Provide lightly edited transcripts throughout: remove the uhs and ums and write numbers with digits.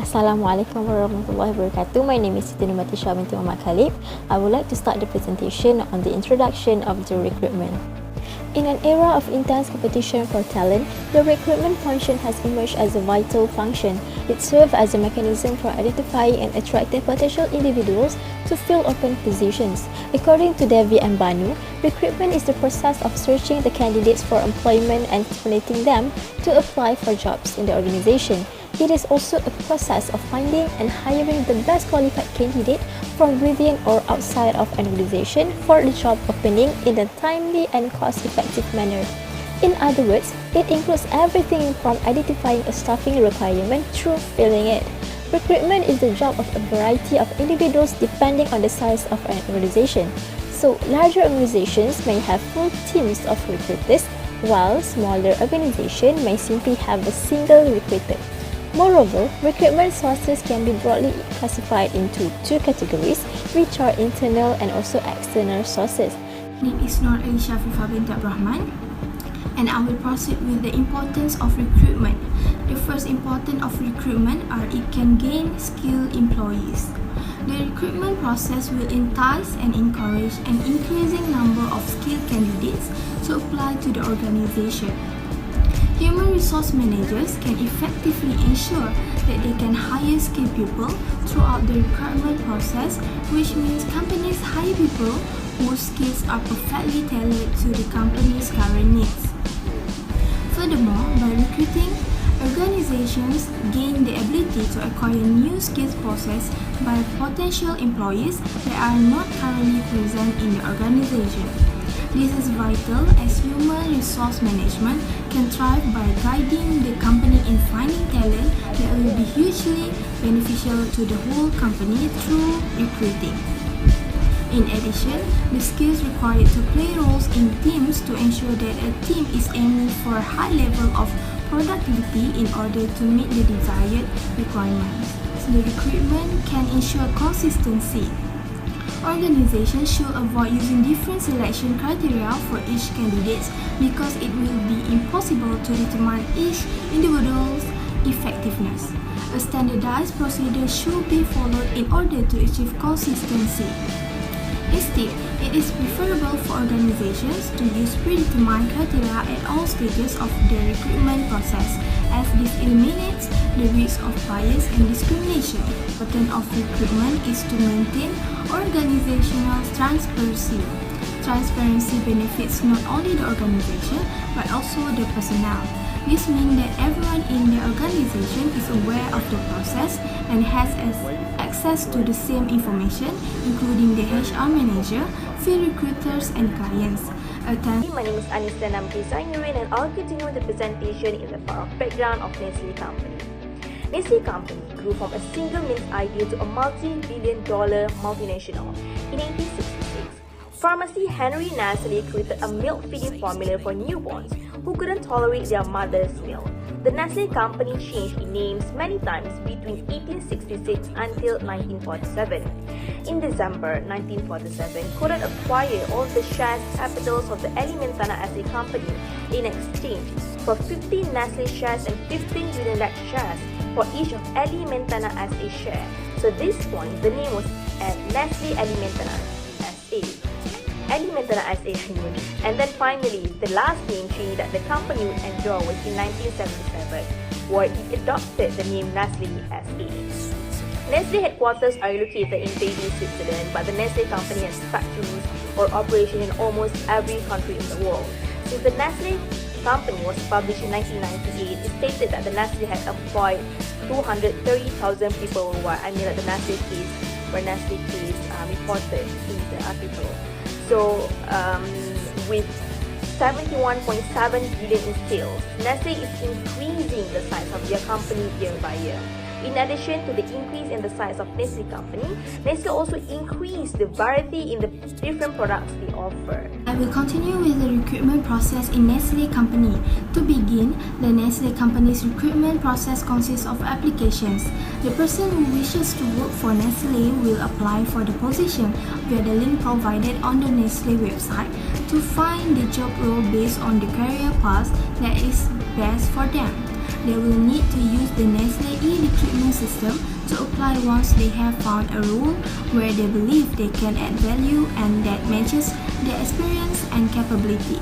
Assalamualaikum warahmatullahi wabarakatuh. My name is Siti BATRISYIA binti KHALIB. I would like to start the presentation on the introduction of the recruitment. In an era of intense competition for talent, the recruitment function has emerged as a vital function. It serves as a mechanism for identifying and attracting potential individuals to fill open positions. According to Devi and Banu, recruitment is the process of searching the candidates for employment and stimulating them to apply for jobs in the organization. It is also a process of finding and hiring the best qualified candidate from within or outside of an organization for the job opening in a timely and cost-effective manner. In other words, it includes everything from identifying a staffing requirement through filling it. Recruitment is the job of a variety of individuals depending on the size of an organization. So, larger organizations may have full teams of recruiters, while smaller organizations may simply have a single recruiter. Moreover, recruitment sources can be broadly classified into two categories, which are internal and also external sources. My name is NURUL binti RAHMAN, and I will proceed with the importance of recruitment. The first importance of recruitment are it can gain skilled employees. The recruitment process will entice and encourage an increasing number of skilled candidates to apply to the organization. Human resource managers can effectively ensure that they can hire skilled people throughout the recruitment process, which means companies hire people whose skills are perfectly tailored to the company's current needs. Furthermore, by recruiting, organizations gain the ability to acquire new skills possessed by potential employees that are not currently present in the organization. This is vital as human resource management can thrive by guiding the company in finding talent that will be hugely beneficial to the whole company through recruiting. In addition, the skills required to play roles in teams to ensure that a team is aiming for a high level of productivity in order to meet the desired requirements. So the recruitment can ensure consistency. Organizations should avoid using different selection criteria for each candidate because it will be impossible to determine each individual's effectiveness. A standardized procedure should be followed in order to achieve consistency. Instead, it is preferable for organizations to use predetermined criteria at all stages of the recruitment process, as this eliminates the risk of bias and discrimination. The purpose of recruitment is to maintain organizational transparency. Transparency benefits not only the organization but also the personnel. This means that everyone in the organization is aware of the process and has access to the same information, including the HR manager, field recruiters, and clients. My name is Anissa Namki ZAINURIN, and I'll continue the presentation in the part of background of Nestle Company. Nestle Company grew from a single means idea to a multi-billion-dollar multinational. In 1866, pharmacy Henry Nestle created a milk feeding formula for newborns who couldn't tolerate their mother's milk. The Nestle Company changed its names many times between 1866 until 1947. In December 1947, Kodak acquired all the shares capitals of the ALIYANA as a company in exchange for 15 Nestle shares and 15 UNILEVER shares for each of ALIYANA as a share. So at this point, the name was Nestle ALIYANA SA. ALIYANA SA, and then finally, the last name change that the company would enjoy was in 1977, where it adopted the name Nestle SA. Nestle headquarters are located in Beijing, Switzerland, but the Nestle company has factories or operations in almost every country in the world. Since the Nestle company was published in 1998, it stated that the Nestle had employed 230,000 people worldwide. I mean, like the Nestle case, where Nestle case reported in the article. So, with 71.7 billion in sales, Nestle is increasing the size of their company year by year. In addition to the increase in the size of Nestle company, Nestle also increased the variety in the different products they offer. I will continue with the recruitment process in Nestle company. To begin, the Nestle company's recruitment process consists of applications. The person who wishes to work for Nestle will apply for the position via the link provided on the Nestle website to find the job role based on the career path that is best for them. they will need to use the Nestle e-recruitment system to apply once they have found a role where they believe they can add value and that matches their experience and capability.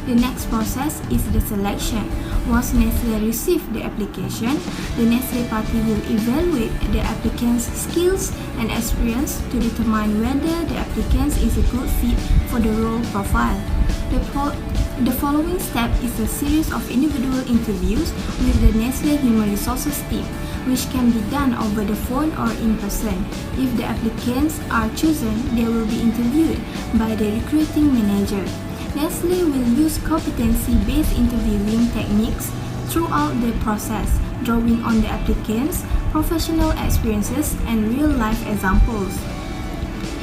The next process is the selection. Once Nestle receives the application, the Nestle party will evaluate the applicant's skills and experience to determine whether the applicant is a good fit for the role profile. The following step is a series of individual interviews with the Nestle Human Resources team, which can be done over the phone or in person. If the applicants are chosen, they will be interviewed by the recruiting manager. Nestle will use competency-based interviewing techniques throughout the process, drawing on the applicants' professional experiences and real-life examples.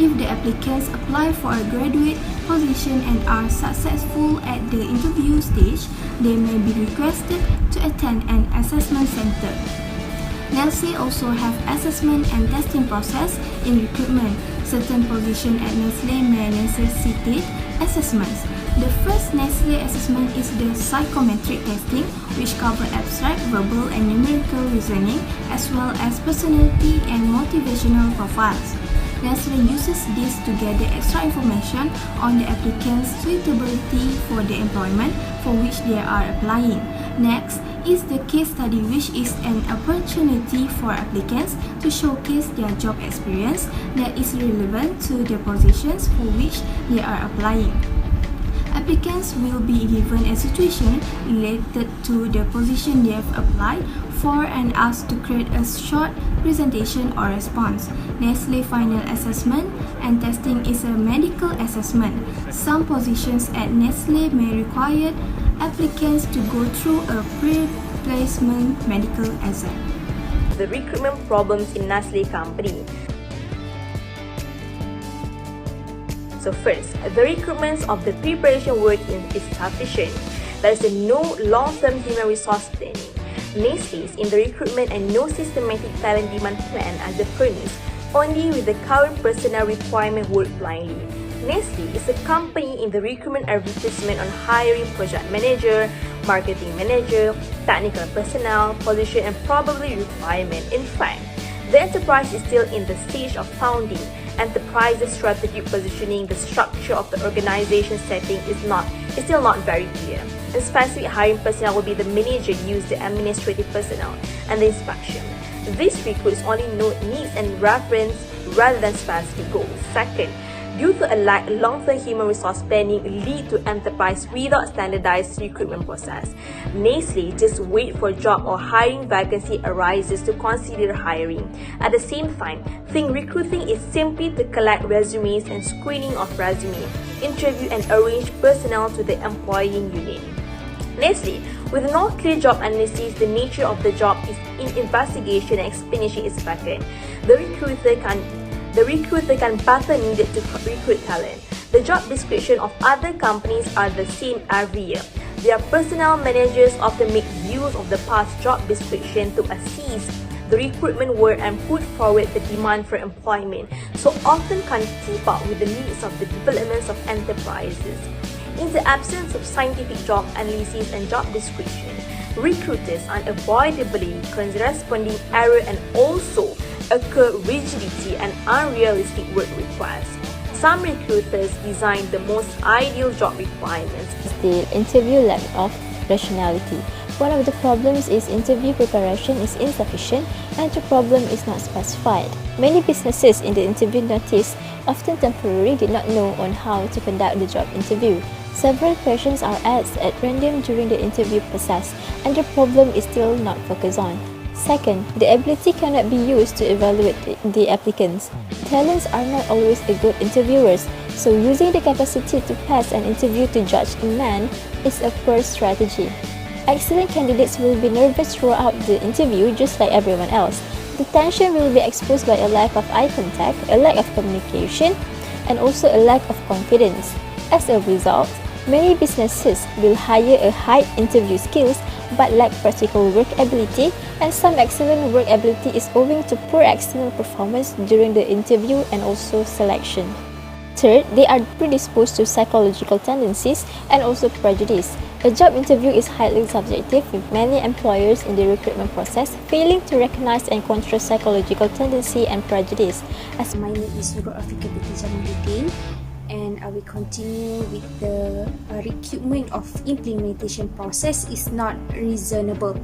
If the applicants apply for a graduate position and are successful at the interview stage, they may be requested to attend an assessment center. Nestle also have assessment and testing process in recruitment. Certain positions at Nestle may necessitate assessments. The first Nestle assessment is the psychometric testing, which covers abstract, verbal, and numerical reasoning, as well as personality and motivational profiles. Nestle uses this to gather extra information on the applicant's suitability for the employment for which they are applying. Next is the case study, which is an opportunity for applicants to showcase their job experience that is relevant to the positions for which they are applying. Applicants will be given a situation related to the position they have applied for and asked to create a short presentation or response. Nestle final assessment and testing is a medical assessment. Some positions at Nestle may require applicants to go through a pre-placement medical exam. The recruitment problems in Nestle company. So first, the recruitment of the preparation work is insufficient. There is no long-term human resource planning. Nestle is in the recruitment and no systematic talent demand plan as the furnace, only with the current personnel requirement work blindly. Nestle is a company in the recruitment advertisement on hiring project manager, marketing manager, technical personnel, position and probably requirement. In fact, the enterprise is still in the stage of founding. Enterprise's strategic positioning, the structure of the organization setting is still not very clear. In specific hiring personnel will be the manager use the administrative personnel and the inspection. These recruits only note needs and reference rather than specific goals. Second, due to a lack of long-term human resource planning lead to enterprise without standardized recruitment process. Nestle just wait for job or hiring vacancy arises to consider hiring. At the same time, think recruiting is simply to collect resumes and screening of resume, interview and arrange personnel to the employing unit. Nestle, with no clear job analysis, the nature of the job is in investigation and explanation is vacant. The recruiter can better needed to recruit talent. The job description of other companies are the same every year. Their personnel managers often make use of the past job description to assess the recruitment work and put forward the demand for employment, so often can't keep up with the needs of the developments of enterprises. In the absence of scientific job analysis and job description, recruiters unavoidably corresponding error and also occur rigidity and unrealistic work requests. Some recruiters design the most ideal job requirements. The interview lack of rationality. One of the problems is interview preparation is insufficient and the problem is not specified. Many businesses in the interview notice often temporarily did not know on how to conduct the job interview. Several questions are asked at random during the interview process and the problem is still not focused on. Second, the ability cannot be used to evaluate the applicants. Talents are not always a good interviewers, so using the capacity to pass an interview to judge a man is a poor strategy. Excellent candidates will be nervous throughout the interview just like everyone else. The tension will be exposed by a lack of eye contact, a lack of communication, and also a lack of confidence. As a result, many businesses will hire a high interview skills but lack practical work ability, and some excellent work ability is owing to poor external performance during the interview and also selection. Third, they are predisposed to psychological tendencies and also prejudice. A job interview is highly subjective, with many employers in the recruitment process failing to recognize and control psychological tendency and prejudice. My name is NURUL binti JAMALUDDIN, and I will continue with the recruitment of implementation process is not reasonable.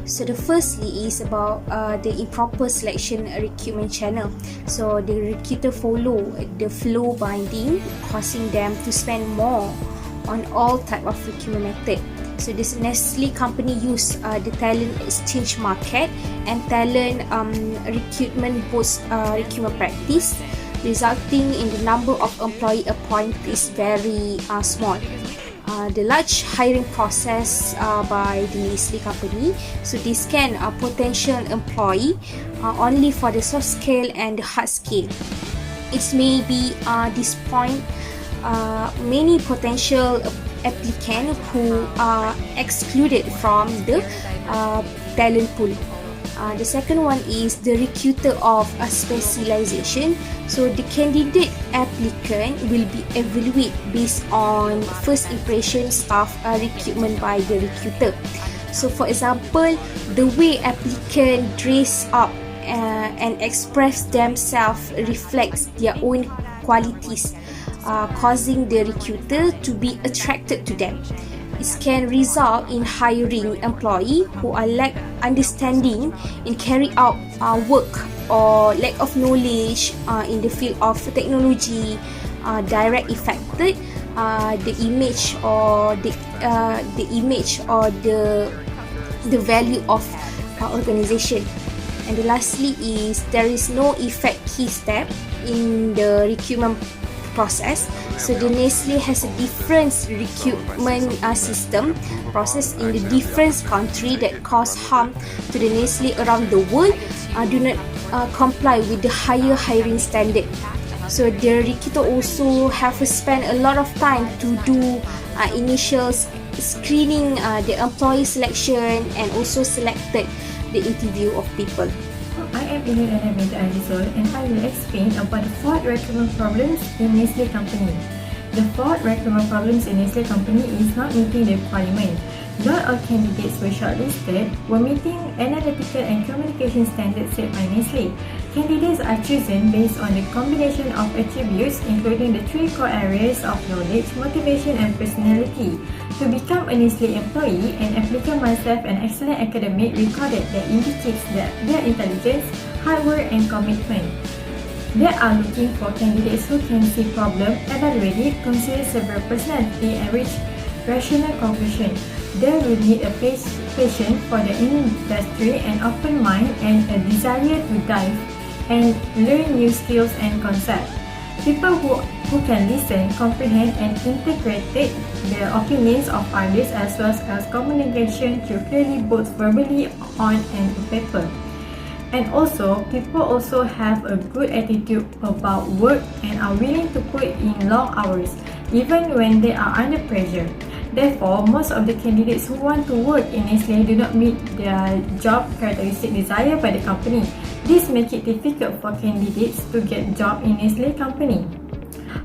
So the firstly is about the improper selection recruitment channel. So the recruiter follow the flow binding, causing them to spend more on all type of recruitment method. So this Nestle company use the talent exchange market and talent recruitment post recruitment practice, resulting in the number of employee appointees very small. The large hiring process by the Nestle company, so they scan a potential employee only for the soft skill and the hard skill. It may be this point many potential applicants who are excluded from the talent pool. The second one is the recruiter of a specialization. So the candidate applicant will be evaluated based on first impression staff recruitment by the recruiter. So for example, the way applicant dress up and express themselves reflects their own qualities, causing the recruiter to be attracted to them. It can result in hiring employees who are lack understanding in carry out work or lack of knowledge in the field of technology, direct affected the image or the value of organization. And lastly is there is no effect key step in the recruitment process. So the Nestle has a different recruitment system process in the different country that cause harm to the Nestle around the world do not comply with the higher hiring standard. So the recruiter also have to spend a lot of time to do initial screening, the employee selection, and also selected the interview of people. I am IYLIANA binti AZIZUL, and I will explain about the 4 recruitment problems in Nestle company. The 4 recruitment problems in Nestle company is not meeting the requirement. Not all candidates were shortlisted were meeting analytical and communication standards set by Nestle. Candidates are chosen based on the combination of attributes including the 3 core areas of knowledge, motivation and personality. To become a Nestle employee, an applicant must have an excellent academic record that indicates that their intelligence, hard work and commitment. They are looking for candidates who can see problem, evaluate it, consider several personality and reach rational conclusion. They will need a passion for the industry, an open mind and a desire to dive and learn new skills and concepts. People who can listen, comprehend and integrate the opinions of others as well as communication through clearly both verbally on and paper. And also, people also have a good attitude about work and are willing to put in long hours even when they are under pressure. Therefore, most of the candidates who want to work in Nestle do not meet their job characteristic desired by the company. This makes it difficult for candidates to get job in Nestle company.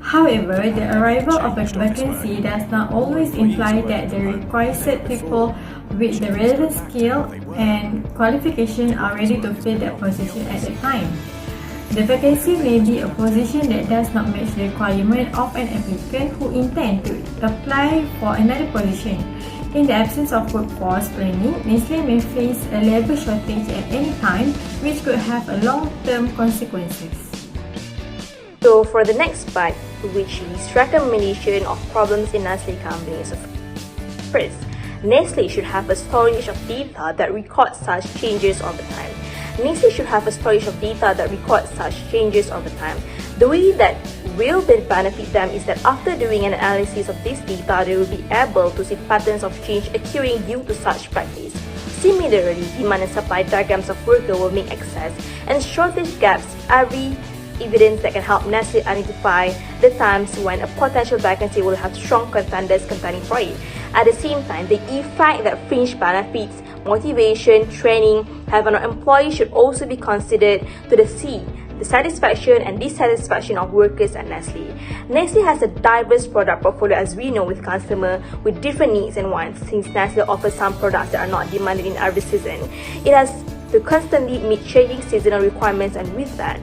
However, the arrival of a vacancy does not always imply that the requisite people with the relevant skill and qualification are ready to fill that position at the time. The vacancy may be a position that does not match the requirement of an applicant who intend to apply for another position. In the absence of workforce planning, Nestle may face a labour shortage at any time, which could have a long-term consequences. So for the next part, which is recommendation of problems in Nestle companies. First, Nestle should have a storage of data that records such changes over time. Nestle should have a storage of data that records such changes over time. The way that will benefit them is that after doing an analysis of this data, they will be able to see patterns of change occurring due to such practice. Similarly, demand and supply diagrams of worker will make access and shortage gaps every evidence that can help Nestle identify the times when a potential vacancy will have strong contenders contending for it. At the same time, the effect that fringe benefits, motivation, training have on an employee should also be considered to see the satisfaction and dissatisfaction of workers at Nestle. Nestle has a diverse product portfolio, as we know, with customers with different needs and wants. Since Nestle offers some products that are not demanded in every season, it has to constantly meet changing seasonal requirements, and with that,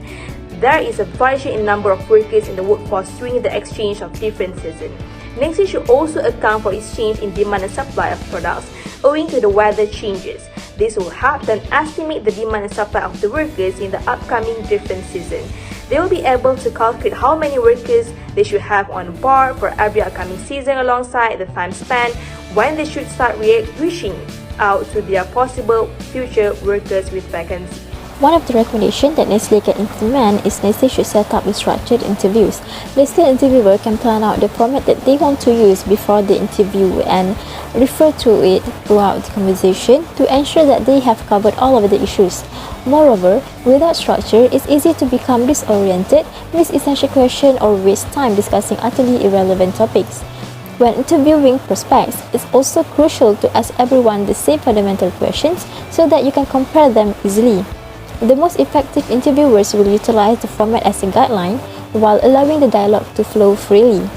there is a variation in number of workers in the workforce during the exchange of different seasons. Nestle should also account for its change in demand and supply of products owing to the weather changes. This will help them estimate the demand and supply of the workers in the upcoming different season. They will be able to calculate how many workers they should have on board for every upcoming season alongside the time span when they should start reaching out to their possible future workers with vacancies. One of the recommendations that Nestle can implement is Nestle should set up structured interviews. Nestle interviewer can plan out the format that they want to use before the interview and refer to it throughout the conversation to ensure that they have covered all of the issues. Moreover, without structure, it's easy to become disoriented, miss essential questions, or waste time discussing utterly irrelevant topics. When interviewing prospects, it's also crucial to ask everyone the same fundamental questions so that you can compare them easily. The most effective interviewers will utilize the format as a guideline while allowing the dialogue to flow freely.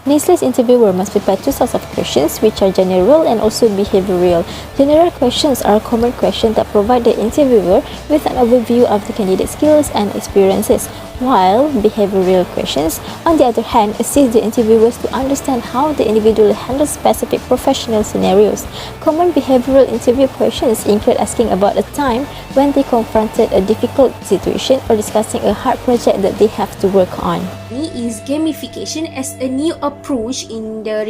Nestle's interviewer must prepare two sets of questions, which are general and also behavioral. General questions are common questions that provide the interviewer with an overview of the candidate's skills and experiences, while behavioral questions, on the other hand, assist the interviewers to understand how the individual handles specific professional scenarios. Common behavioral interview questions include asking about a time when they confronted a difficult situation or discussing a hard project that they have to work on. Is gamification as a new approach in the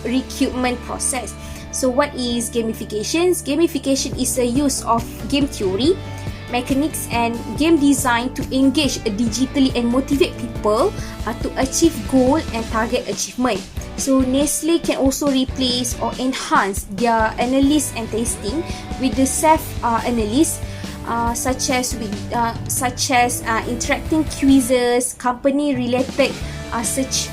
recruitment process. So what is gamification? Gamification is a use of game theory, mechanics and game design to engage digitally and motivate people to achieve goal and target achievement. So Nestle can also replace or enhance their analysis and testing with the self-analysis such as interacting quizzes, company-related search,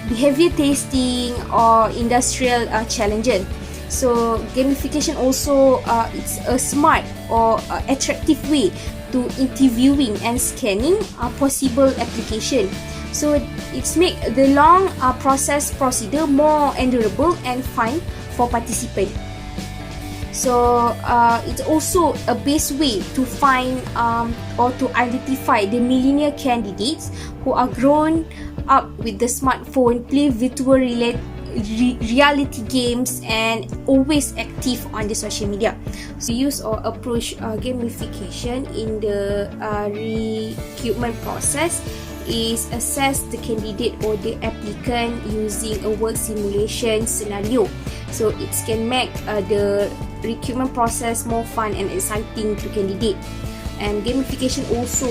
behavior testing, or industrial challenges. So gamification also it's a smart or attractive way to interviewing and scanning possible application. So it's make the long process procedure more endurable and fun for participants. So it's also a best way to find or to identify the millennial candidates who are grown up with the smartphone, play virtual reality games, and always active on the social media. So use or approach gamification in the recruitment process is assess the candidate or the applicant using a work simulation scenario. So it can make the recruitment process more fun and exciting to candidate. And gamification also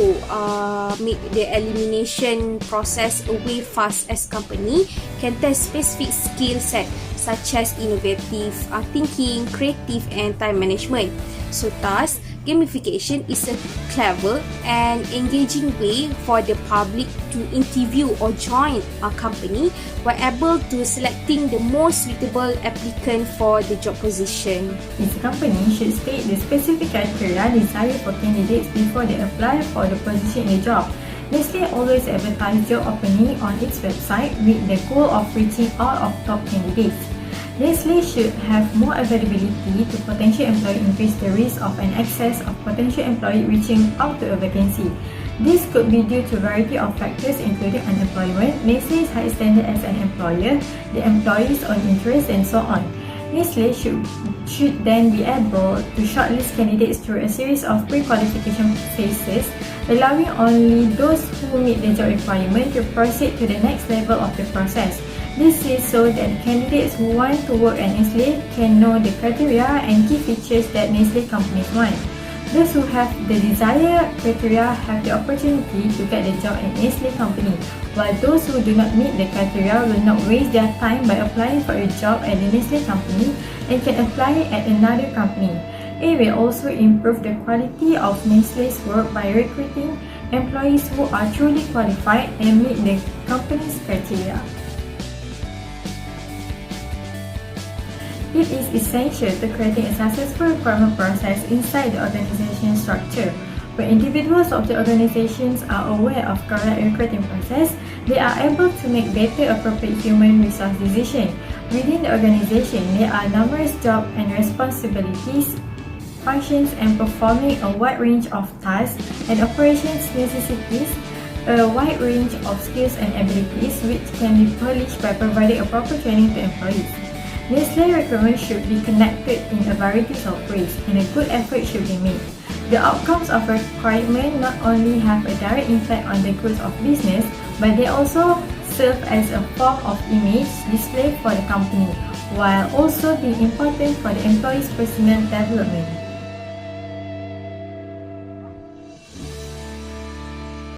make the elimination process a way fast as company can test specific skill set such as innovative thinking, creative and time management. So thus, gamification is a clever and engaging way for the public to interview or join a company while able to selecting the most suitable applicant for the job position. Each company should state the specific criteria desired for candidates before they apply for the position in the job. Nestle always advertise job opening on its website with the goal of reaching all of top candidates. Nestle should have more availability to potential employee, increase the risk of an excess of potential employee reaching out to a vacancy. This could be due to a variety of factors including unemployment, Nestle's high standard as an employer, the employee's own interest and so on. Nestle should then be able to shortlist candidates through a series of pre-qualification phases, allowing only those who meet the job requirement to proceed to the next level of the process. This is so that candidates who want to work at Nestle can know the criteria and key features that Nestle companies want. Those who have the desired criteria have the opportunity to get the job at Nestle company, while those who do not meet the criteria will not waste their time by applying for a job at the Nestle company and can apply at another company. It will also improve the quality of Nestle's work by recruiting employees who are truly qualified and meet the company's criteria. It is essential to creating a successful recruitment process inside the organization structure. When individuals of the organizations are aware of correct recruiting process, they are able to make better appropriate human resource decisions. Within the organization, there are numerous jobs and responsibilities, functions, and performing a wide range of tasks and operations necessitates a wide range of skills and abilities which can be polished by providing a proper training to employees. Nestle recruitment should be connected in a variety of ways, and a good effort should be made. The outcomes of requirement not only have a direct impact on the growth of business, but they also serve as a form of image display for the company, while also being important for the employee's personal development.